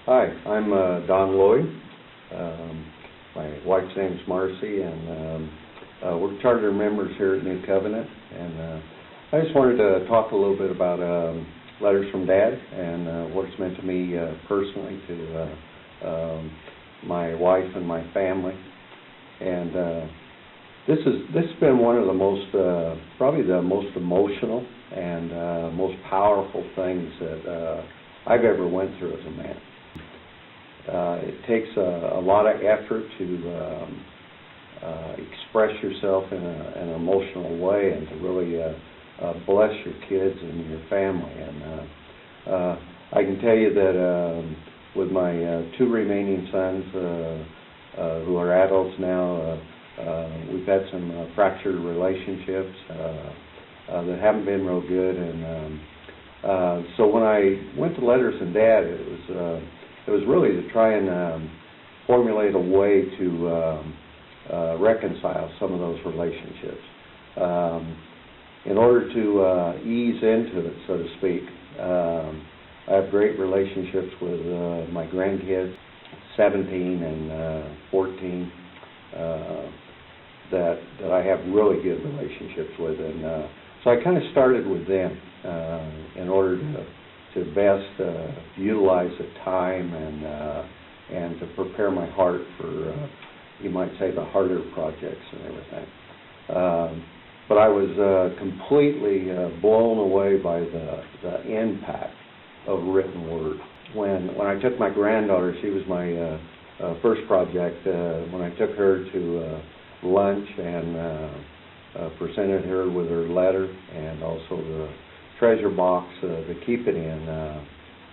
Hi, I'm Don Loyd. My wife's name's Marcy, and we're charter members here at New Covenant. And I just wanted to talk a little bit about letters from Dad and what it's meant to me personally, to my wife and my family. And this has been one of the most, probably the most emotional and most powerful things that I've ever went through as a man. It takes a lot of effort to express yourself in an emotional way and to really bless your kids and your family. And I can tell you that with my two remaining sons who are adults now, we've had some fractured relationships that haven't been real good. And so when I went to Letters from Dad, it was really to try and formulate a way to reconcile some of those relationships. In order to ease into it, so to speak, I have great relationships with my grandkids, 17 and 14, that I have really good relationships with. And so I kind of started with them in order to best utilize the time and to prepare my heart for, you might say, the harder projects and everything. But I was completely blown away by the impact of written word. When I took my granddaughter, she was my first project, when I took her to lunch and presented her with her letter and also the treasure box to keep it in,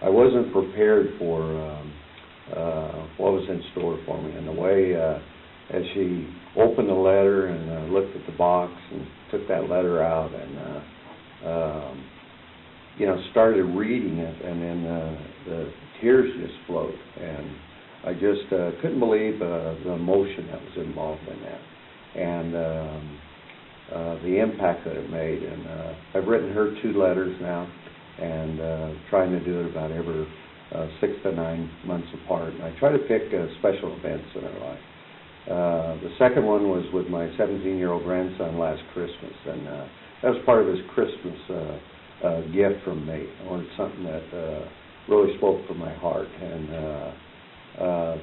I wasn't prepared for what was in store for me. And the way as she opened the letter and looked at the box and took that letter out and started reading it, and then the tears just flowed, and I just couldn't believe the emotion that was involved in that, and the impact that it made. And I've written her 2 letters now, and trying to do it about every 6 to 9 months apart. And I try to pick special events in her life. The second one was with my 17-year-old grandson last Christmas, and that was part of his Christmas gift from me. I wanted something that really spoke from my heart, and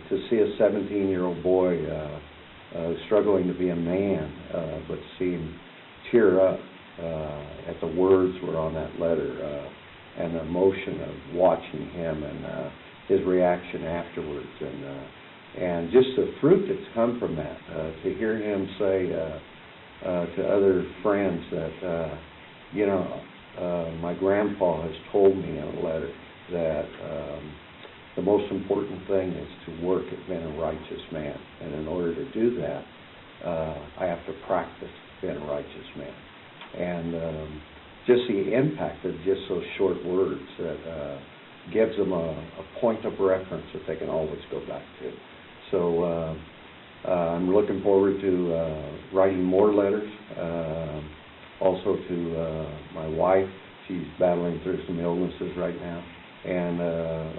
to see a 17-year-old boy struggling to be a man, but see him tear up at the words were on that letter, and the emotion of watching him and his reaction afterwards, and just the fruit that's come from that, to hear him say to other friends that, my grandpa has told me in a letter that the most important thing is to work at being a righteous man. And in order to do that, I have to practice being a righteous man. And just the impact of just those short words that gives them a point of reference that they can always go back to. So I'm looking forward to writing more letters. Also to my wife. She's battling through some illnesses right now. And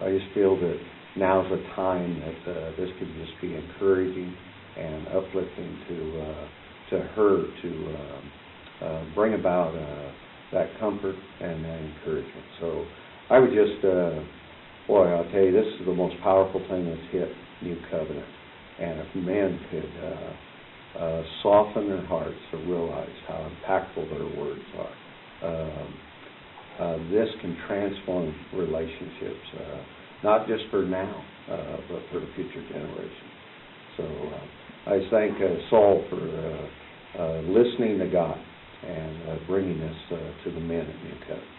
I just feel that now's a time that this could just be encouraging and uplifting to her, to bring about that comfort and that encouragement. So I would just, I'll tell you, this is the most powerful thing that's hit New Covenant. And if men could soften their hearts to realize how impactful their words are, this can transform relationships, not just for now, but for the future generations. So I thank Saul for listening to God and bringing this to the men at New Covenant.